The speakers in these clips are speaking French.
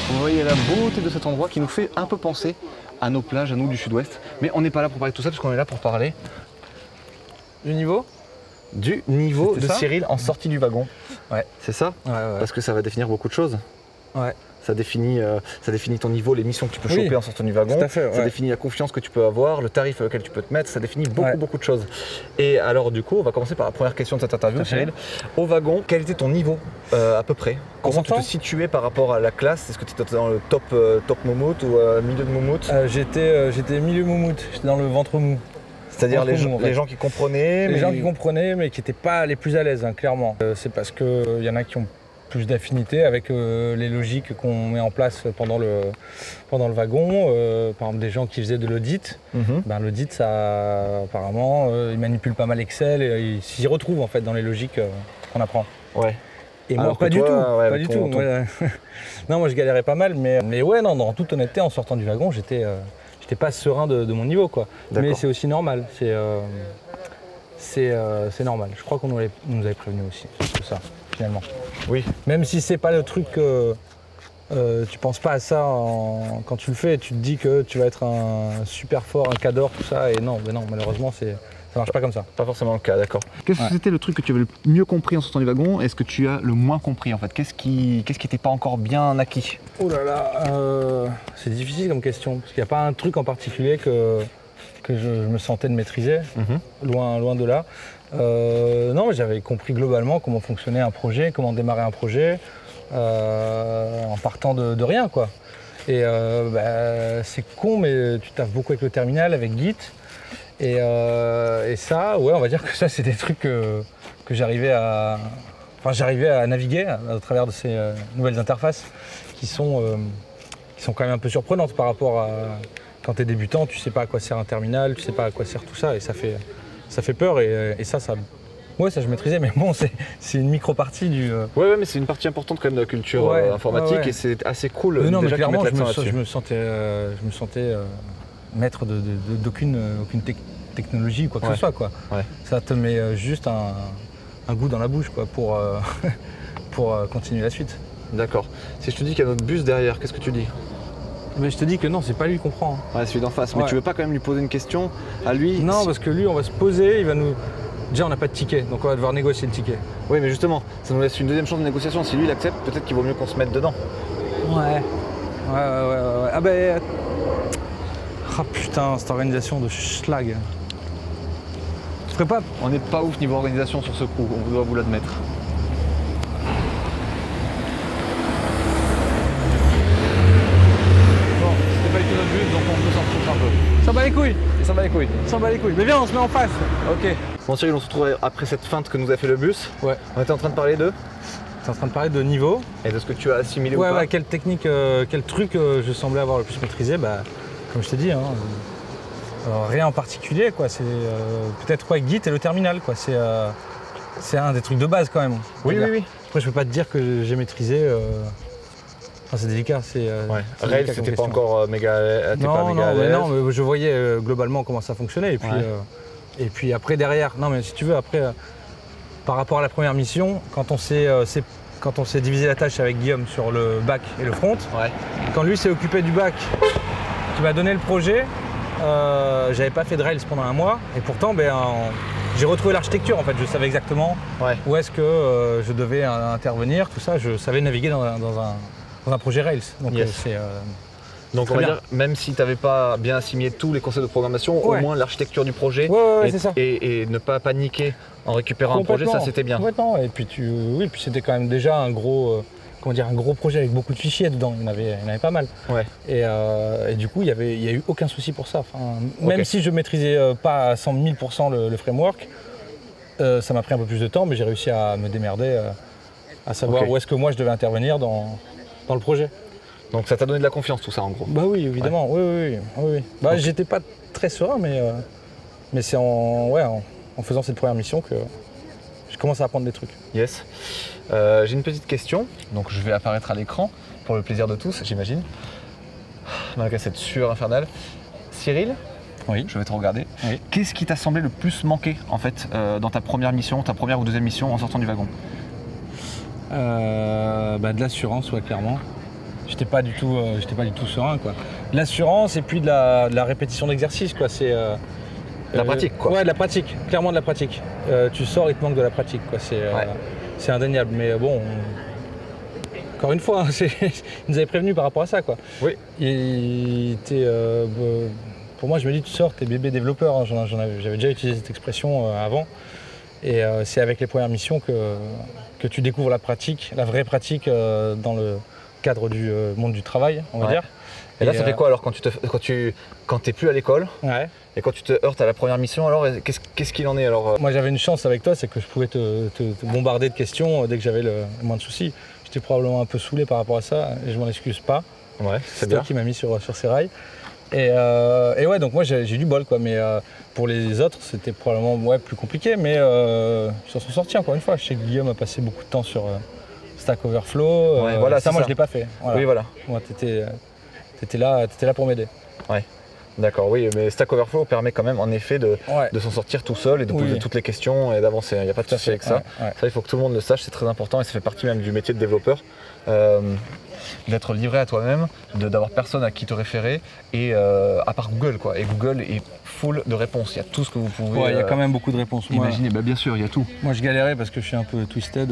Vous voyez la beauté de cet endroit qui nous fait un peu penser à nos plages, à nous du sud-ouest. Mais on n'est pas là pour parler de tout ça, parce qu'on est là pour parler Du niveau de Cyril en sortie du wagon. Ouais. C'est ça? Ouais. Parce que ça va définir beaucoup de choses. Ouais. Ça définit ton niveau, les missions que tu peux choper en sortant du wagon. Tout à fait, Ça définit la confiance que tu peux avoir, le tarif auquel tu peux te mettre. Ça définit beaucoup de choses. Et alors du coup, on va commencer par la première question de cette interview, Cyril. Au wagon, quel était ton niveau à peu près? Comment tu te situais par rapport à la classe? Est-ce que tu étais dans le top moumoute ou milieu de moumoute? J'étais milieu moumoute, j'étais dans le ventre mou. C'est-à-dire les gens qui comprenaient? Les gens qui comprenaient mais qui n'étaient pas les plus à l'aise, hein, clairement. C'est parce qu'il y en a qui ont plus d'affinité avec les logiques qu'on met en place pendant le wagon. Par exemple, des gens qui faisaient de l'audit. L'audit, ça, apparemment, ils manipulent pas mal Excel et ils s'y retrouvent en fait dans les logiques qu'on apprend. Ouais. Et moi, pas du tout. Non, moi, je galérais pas mal, mais ouais, non, dans toute honnêteté, en sortant du wagon, j'étais pas serein de mon niveau, quoi. Mais c'est aussi normal. C'est normal. Je crois qu'on nous avait prévenu aussi, tout ça, finalement. Oui. Même si c'est pas le truc, tu penses pas à ça quand tu le fais, tu te dis que tu vas être un super fort, un cadre, tout ça, et non, malheureusement, ça marche pas comme ça. Pas forcément le cas, d'accord. Qu'est-ce que c'était le truc que tu avais le mieux compris en sortant du wagon? Est-ce que tu as le moins compris en fait? Qu'est-ce qui n'était pas encore bien acquis? Oh là là, c'est difficile comme question, parce qu'il n'y a pas un truc en particulier que je me sentais de maîtriser, loin de là. Non, j'avais compris globalement comment fonctionnait un projet, comment démarrer un projet, en partant de rien, quoi. Et c'est con, mais tu taffes beaucoup avec le terminal, avec Git. Et ça, ouais, on va dire que ça, c'est des trucs que j'arrivais à naviguer à travers de ces nouvelles interfaces qui sont quand même un peu surprenantes par rapport à quand tu es débutant, tu sais pas à quoi sert un terminal, tu sais pas à quoi sert tout ça, et ça fait peur, et ça je maîtrisais, mais bon, c'est une micro-partie du... Ouais, mais c'est une partie importante quand même de la culture informatique, et c'est assez cool mais non, mais clairement, je me sentais maître d'aucune technologie ou quoi que ce soit, quoi. Ouais. Ça te met juste un goût dans la bouche, quoi, pour continuer la suite. D'accord. Si je te dis qu'il y a notre bus derrière, qu'est-ce que tu dis? Mais je te dis que non, c'est pas lui qu'on prend. Ouais, celui d'en face. Mais tu veux pas quand même lui poser une question à lui? Non, parce que lui, on va se poser, il va nous... Déjà, on n'a pas de ticket, donc on va devoir négocier le ticket. Oui, mais justement, ça nous laisse une deuxième chance de négociation. Si lui, il accepte, peut-être qu'il vaut mieux qu'on se mette dedans. Ouais. Ah ben... Ah putain, cette organisation de schlag. Tu ferais pas... On n'est pas ouf niveau organisation sur ce coup, on doit vous l'admettre. Notre bus, donc on peut s'en foutre un peu. Ça bat les couilles. Ça bat les couilles. Ça bat les couilles. Mais viens, on se met en face. Ok. Bon Cyril, on se retrouve après cette feinte que nous a fait le bus. Ouais. On était en train de parler de... T'es en train de parler de niveau. Et de ce que tu as assimilé ou pas. Ouais, quelle technique, quel truc je semblais avoir le plus maîtrisé. Bah, comme je t'ai dit, hein, rien en particulier, quoi. C'est peut-être quoi, Git et le terminal, quoi. C'est un des trucs de base quand même. Oui. Après, je peux pas te dire que j'ai maîtrisé... Enfin, c'est délicat, Rails, c'était pas encore méga. Non, mais je voyais globalement comment ça fonctionnait. Et puis après, derrière, non, mais si tu veux, après, par rapport à la première mission, quand on s'est divisé la tâche avec Guillaume sur le back et le front, quand lui s'est occupé du back, qui m'a donné le projet, j'avais pas fait de Rails pendant un mois, et pourtant, j'ai retrouvé l'architecture en fait. Je savais exactement où est-ce que je devais intervenir, tout ça. Je savais naviguer dans un projet Rails. Donc donc on va dire, même si tu n'avais pas bien assimilé tous les concepts de programmation, au moins l'architecture du projet et ne pas paniquer en récupérant un projet, ça c'était bien. Complètement. Et puis puis c'était quand même déjà un gros projet avec beaucoup de fichiers dedans. Il y en avait pas mal. Et du coup, il y a eu aucun souci pour ça. Enfin, même si je maîtrisais pas à 100 000% le framework, ça m'a pris un peu plus de temps, mais j'ai réussi à me démerder, à savoir où est-ce que moi je devais intervenir dans le projet. Donc ça t'a donné de la confiance tout ça en gros? Bah oui, évidemment, oui. Bah, j'étais pas très serein, mais c'est en faisant cette première mission que je commence à apprendre des trucs. Yes. J'ai une petite question, donc je vais apparaître à l'écran pour le plaisir de tous, j'imagine. Malgré cette sueur infernale. Cyril, oui. Je vais te regarder. Oui. Qu'est-ce qui t'a semblé le plus manquer en fait dans ta première mission, ta première ou deuxième mission en sortant du wagon? De l'assurance, ouais, clairement. J'étais pas du tout serein, quoi. De l'assurance et puis de la répétition d'exercice, quoi. C'est la pratique, quoi. Ouais, de la pratique, clairement de la pratique. Tu sors, il te manque de la pratique, quoi. C'est indéniable, mais bon. Encore une fois, ils nous avaient prévenu par rapport à ça, quoi. Oui. Pour moi, je me dis, tu sors, t'es bébé développeur. Hein. J'avais déjà utilisé cette expression avant. Et c'est avec les premières missions que tu découvres la pratique, la vraie pratique dans le cadre du monde du travail, on va dire. Et là, ça fait quoi alors quand t'es plus à l'école et quand tu te heurtes à la première mission, alors qu'est-ce qu'il en est alors Moi, j'avais une chance avec toi, c'est que je pouvais te bombarder de questions dès que j'avais le moins de soucis. J'étais probablement un peu saoulé par rapport à ça et je m'en excuse pas. Ouais, c'est toi qui m'as mis sur ces rails. Et ouais, donc moi j'ai du bol, quoi, mais pour les autres c'était probablement plus compliqué, mais ils s'en sont sortis encore une fois. Je sais que Guillaume a passé beaucoup de temps sur Stack Overflow, voilà, ça moi je l'ai pas fait. Voilà. Oui, voilà. Moi t'étais là pour m'aider. Ouais. D'accord, oui, mais Stack Overflow permet quand même en effet de s'en sortir tout seul et de poser toutes les questions et d'avancer. Il n'y a pas de souci avec ça. Ça, il faut que tout le monde le sache, c'est très important et ça fait partie même du métier de développeur. D'être livré à toi-même, d'avoir personne à qui te référer et à part Google, quoi. Et Google est full de réponses. Il y a tout ce que vous pouvez. Il y a quand même beaucoup de réponses. Imaginer, bien sûr, il y a tout. Moi, je galérais parce que je suis un peu twisted.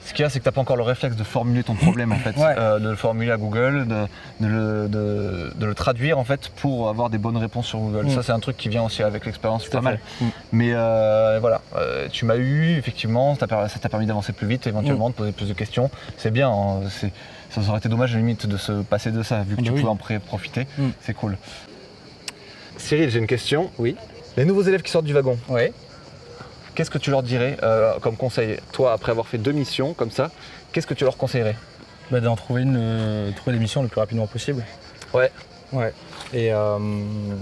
Ce qu'il y a, c'est que tu n'as pas encore le réflexe de formuler ton problème, en fait, de le formuler à Google, de le traduire, en fait, pour avoir des bonnes réponses sur Google. Ça, c'est un truc qui vient aussi avec l'expérience, pas mal. Mais voilà, tu m'as eu, effectivement, ça t'a permis d'avancer plus vite, éventuellement, de poser plus de questions. C'est bien, hein, ça aurait été dommage, limite, de se passer de ça, vu que tu pouvais en profiter. C'est cool. Cyril, j'ai une question. Oui. Les nouveaux élèves qui sortent du wagon. Oui. Qu'est-ce que tu leur dirais comme conseil? Toi, après avoir fait 2 missions comme ça, qu'est-ce que tu leur conseillerais? D'en trouver trouver des missions le plus rapidement possible. Ouais. Et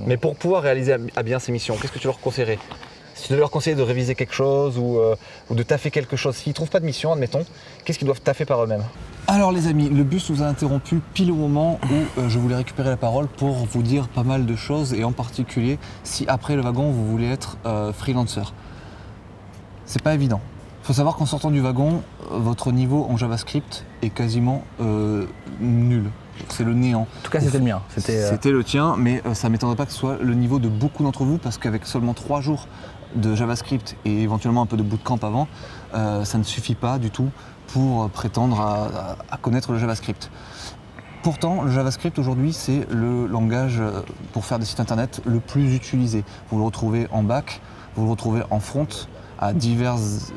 mais pour pouvoir réaliser à bien ces missions, qu'est-ce que tu leur conseillerais? Si tu devais leur conseiller de réviser quelque chose ou de taffer quelque chose, s'ils ne trouvent pas de mission, admettons, qu'est-ce qu'ils doivent taffer par eux-mêmes? Alors les amis, le bus nous a interrompu pile au moment où je voulais récupérer la parole pour vous dire pas mal de choses et en particulier si après le wagon vous voulez être freelancer. C'est pas évident. Il faut savoir qu'en sortant du wagon, votre niveau en JavaScript est quasiment nul. C'est le néant. En tout cas, c'était le mien. C'était le tien, mais ça ne m'étonnerait pas que ce soit le niveau de beaucoup d'entre vous, parce qu'avec seulement 3 jours de JavaScript et éventuellement un peu de bootcamp avant, ça ne suffit pas du tout pour prétendre à connaître le JavaScript. Pourtant, le JavaScript aujourd'hui, c'est le langage pour faire des sites internet le plus utilisé. Vous le retrouvez en back, vous le retrouvez en front, à diverses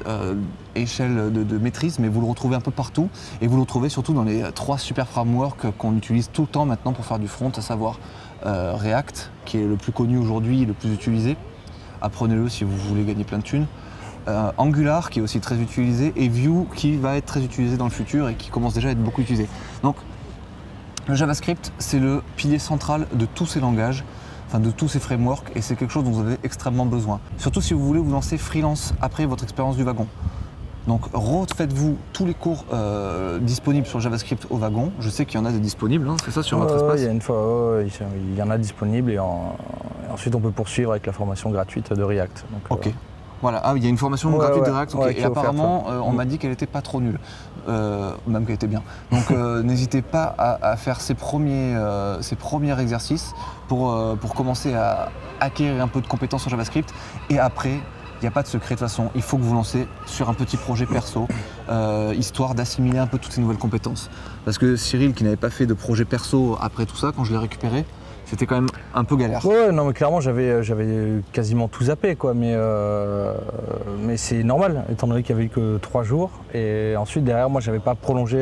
échelles de maîtrise, mais vous le retrouvez un peu partout et vous le retrouvez surtout dans les 3 super frameworks qu'on utilise tout le temps maintenant pour faire du front, à savoir React, qui est le plus connu aujourd'hui et le plus utilisé. Apprenez-le si vous voulez gagner plein de thunes. Angular, qui est aussi très utilisé, et Vue, qui va être très utilisé dans le futur et qui commence déjà à être beaucoup utilisé. Donc, le JavaScript, c'est le pilier central de tous ces langages, de tous ces frameworks, et c'est quelque chose dont vous avez extrêmement besoin. Surtout si vous voulez vous lancer freelance après votre expérience du wagon. Donc refaites-vous tous les cours disponibles sur JavaScript au wagon. Je sais qu'il y en a des disponibles, hein, c'est ça sur votre espace? Il y en a disponibles et ensuite on peut poursuivre avec la formation gratuite de React. Donc, ok. Voilà, il y a une formation gratuite de React, et apparemment on m'a dit qu'elle n'était pas trop nulle, même qu'elle était bien. Donc n'hésitez pas à faire ces premiers exercices pour commencer à acquérir un peu de compétences en JavaScript, et après, il n'y a pas de secret de toute façon, il faut que vous lancez sur un petit projet perso, histoire d'assimiler un peu toutes ces nouvelles compétences. Parce que Cyril, qui n'avait pas fait de projet perso après tout ça, quand je l'ai récupéré, c'était quand même un peu galère. Ouais, non mais clairement j'avais quasiment tout zappé, quoi, mais c'est normal étant donné qu'il n'y avait eu que 3 jours, et ensuite derrière moi j'avais pas prolongé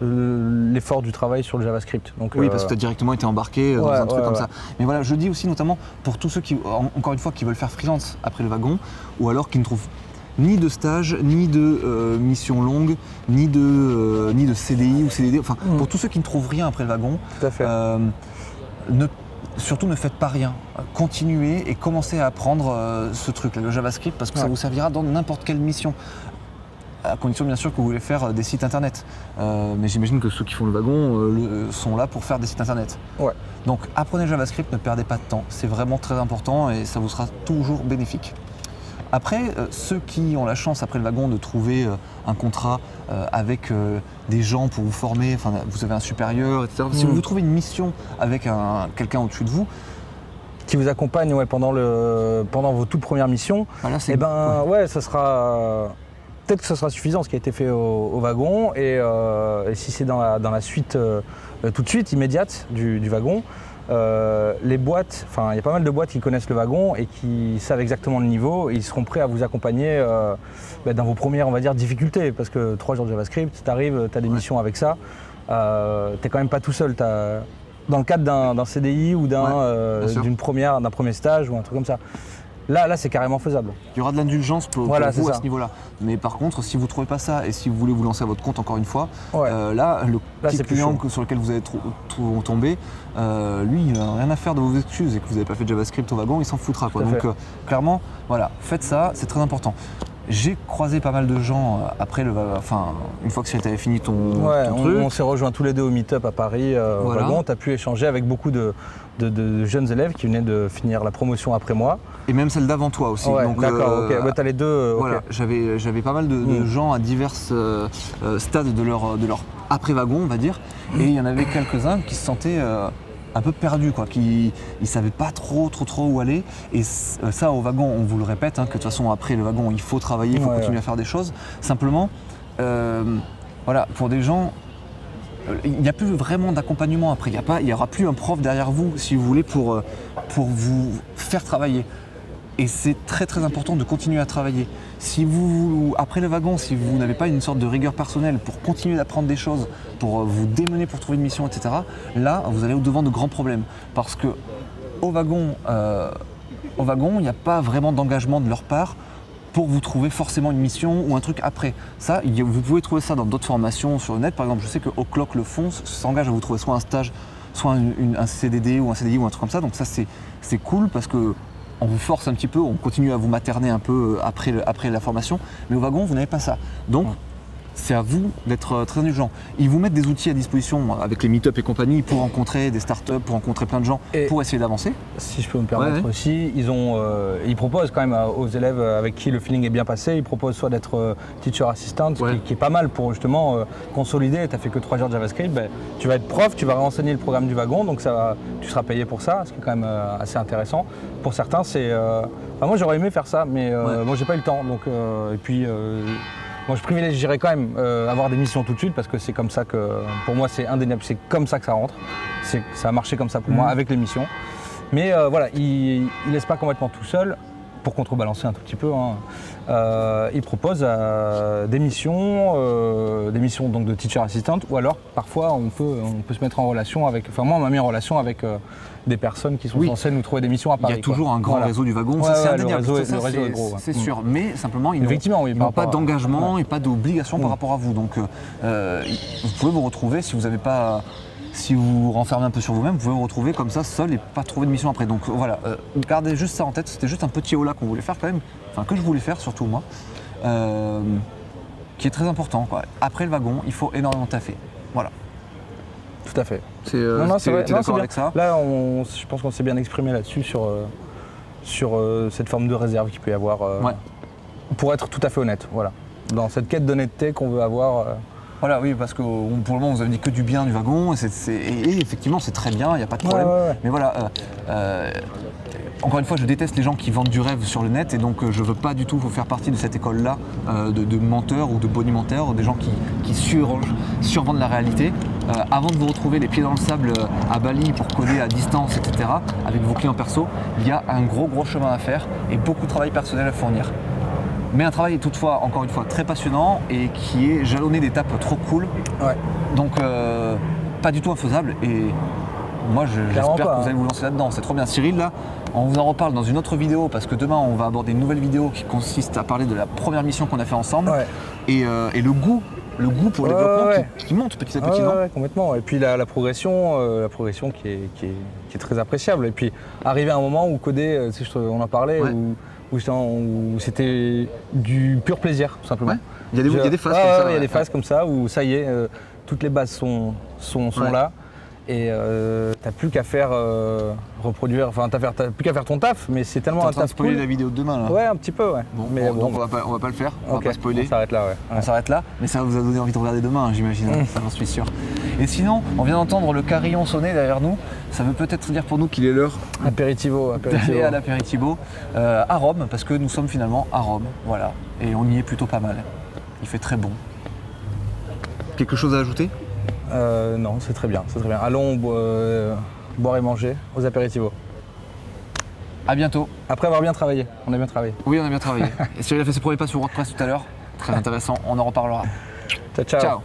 l'effort du travail sur le JavaScript. Donc, oui, parce que tu as directement été embarqué dans un truc comme ça. Mais voilà, je dis aussi notamment pour tous ceux qui, encore une fois, qui veulent faire freelance après le wagon, ou alors qui ne trouvent ni de stage, ni de mission longue, ni de CDI ou CDD, enfin pour tous ceux qui ne trouvent rien après le wagon, tout à fait. surtout ne faites pas rien. Continuez et commencez à apprendre ce truc, le JavaScript, parce que ça vous servira dans n'importe quelle mission. À condition bien sûr que vous voulez faire des sites internet. Mais j'imagine que ceux qui font le wagon sont là pour faire des sites internet. Ouais. Donc apprenez le JavaScript, ne perdez pas de temps. C'est vraiment très important et ça vous sera toujours bénéfique. Après, ceux qui ont la chance après le wagon de trouver un contrat avec des gens pour vous former, enfin vous avez un supérieur, etc. Si vous trouvez une mission avec quelqu'un au-dessus de vous, qui vous accompagne pendant vos toutes premières missions, ça sera peut-être que ce sera suffisant ce qui a été fait au wagon et si c'est dans la suite tout de suite immédiate du wagon. Les boîtes, il y a pas mal de boîtes qui connaissent le wagon et qui savent exactement le niveau et ils seront prêts à vous accompagner dans vos premières, on va dire, difficultés parce que 3 jours de JavaScript, tu arrives, tu as des missions avec ça, t'es quand même pas tout seul. Dans le cadre d'un CDI ou d'un premier stage ou un truc comme ça. Là, c'est carrément faisable. Il y aura de l'indulgence pour vous à ce niveau-là. Mais par contre, si vous ne trouvez pas ça et si vous voulez vous lancer à votre compte encore une fois, le petit client sur lequel vous allez tomber, lui, il n'a rien à faire de vos excuses et que vous n'avez pas fait de JavaScript au wagon, il s'en foutra. Donc clairement, voilà, faites ça, c'est très important. J'ai croisé pas mal de gens après une fois que tu avais fini ton truc. On s'est rejoints tous les deux au meet-up à Paris au wagon. Tu as pu échanger avec beaucoup de jeunes élèves qui venaient de finir la promotion après moi. Et même celle d'avant toi aussi. Ouais, d'accord, ok. T'as les deux. Voilà, j'avais pas mal de gens à divers stades de leur après-wagon, on va dire. Et il y en avait quelques-uns qui se sentaient un peu perdus, qui ne savaient pas trop où aller. Et ça, au wagon, on vous le répète, que de toute façon, après le wagon, il faut travailler, il faut continuer à faire des choses. Simplement, pour des gens, il n'y a plus vraiment d'accompagnement après. Il n'y aura plus un prof derrière vous, si vous voulez, pour vous faire travailler. Et c'est très très important de continuer à travailler. Si après le wagon, si vous n'avez pas une sorte de rigueur personnelle pour continuer d'apprendre des choses, pour vous démener pour trouver une mission, etc., là, vous allez au-devant de grands problèmes. Parce que au wagon, il n'y a pas vraiment d'engagement de leur part pour vous trouver forcément une mission ou un truc après. Ça, vous pouvez trouver ça dans d'autres formations sur le net. Par exemple, je sais que O'Clock le font, s'engage à vous trouver soit un stage, soit un CDD ou un CDI ou un truc comme ça. Donc ça, c'est cool parce que on vous force un petit peu, on continue à vous materner un peu après la formation, mais au wagon, vous n'avez pas ça. Donc, c'est à vous d'être très indulgent. Ils vous mettent des outils à disposition avec les meet-up et compagnie pour rencontrer des startups, pour rencontrer plein de gens, pour essayer d'avancer. Si je peux me permettre aussi, ils proposent quand même aux élèves avec qui le feeling est bien passé, ils proposent soit d'être teacher assistant, qui est pas mal pour justement consolider. Tu n'as fait que 3 jours de JavaScript, tu vas être prof, tu vas renseigner le programme du wagon, donc tu seras payé pour ça, ce qui est quand même assez intéressant. Pour certains, c'est... moi j'aurais aimé faire ça, mais moi j'ai pas eu le temps. Donc, moi, je privilégierais quand même avoir des missions tout de suite parce que c'est comme ça que, pour moi, c'est indéniable, c'est comme ça que ça rentre. Ça a marché comme ça pour moi avec les missions. Mais il ne laisse pas complètement tout seul pour contrebalancer un tout petit peu. Il propose des missions donc de teacher assistant ou alors parfois on peut se mettre en relation avec. Enfin, moi, on m'a mis en relation avec des personnes qui sont censées nous trouver des missions à Paris. Il y a toujours un grand réseau du wagon, c'est indéniable. Le réseau est gros. C'est sûr, mais simplement ils n'ont pas d'engagement et pas d'obligation par rapport à vous. Donc vous pouvez vous retrouver si vous n'avez pas. Si vous vous renfermez un peu sur vous-même, vous pouvez vous retrouver comme ça seul et pas trouver de mission après. Donc voilà, gardez juste ça en tête, c'était juste un petit haut là qu'on voulait faire quand même, enfin que je voulais faire surtout moi, qui est très important. Après le wagon, il faut énormément taffer. Voilà. Tout à fait. C'est d'accord avec ça. Là, je pense qu'on s'est bien exprimé là-dessus sur cette forme de réserve qu'il peut y avoir, pour être tout à fait honnête. Voilà. Dans cette quête d'honnêteté qu'on veut avoir. Voilà, oui, parce que pour le moment, vous avez dit que du bien du wagon, et effectivement, c'est très bien, il n'y a pas de problème. Mais voilà, encore une fois, je déteste les gens qui vendent du rêve sur le net, et donc je ne veux pas du tout faire partie de cette école-là de menteurs ou de bonimentaires, des gens qui survendent la réalité. Avant de vous retrouver les pieds dans le sable à Bali pour coder à distance, etc., avec vos clients perso, il y a un gros chemin à faire et beaucoup de travail personnel à fournir. Mais un travail toutefois, encore une fois, très passionnant et qui est jalonné d'étapes trop cool. Donc pas du tout infaisable et moi j'espère que vous allez vous lancer là-dedans. C'est trop bien. Cyril, là, on vous en reparle dans une autre vidéo parce que demain on va aborder une nouvelle vidéo qui consiste à parler de la première mission qu'on a fait ensemble et le goût pour le développement qui monte petit à petit, non? Complètement. Et puis la progression qui est très appréciable. Et puis arriver à un moment où coder, on en parlait, où c'était du pur plaisir, tout simplement. Il y a des phases comme ça. Il y a des phases comme ça où ça y est, toutes les bases sont là. Et t'as plus qu'à faire reproduire, enfin t'as plus qu'à faire ton taf, mais c'est tellement un taf spoiler la vidéo de demain là. Ouais, un petit peu, Bon, donc on va pas le faire, on va pas spoiler. On s'arrête là, On s'arrête là, mais ça vous a donné envie de regarder demain, j'imagine, ça j'en suis sûr. Et sinon, on vient d'entendre le carillon sonner derrière nous, ça veut peut-être dire pour nous qu'il est l'heure d'aller à l'apéritivo à Rome, parce que nous sommes finalement à Rome, voilà, et on y est plutôt pas mal. Il fait très bon. Quelque chose à ajouter? Non, c'est très bien, Allons boire et manger aux apéritivos. À bientôt. Après avoir bien travaillé, on a bien travaillé. Oui, on a bien travaillé. Et Cyril a fait ses premiers pas sur WordPress tout à l'heure, très intéressant, on en reparlera. Ciao.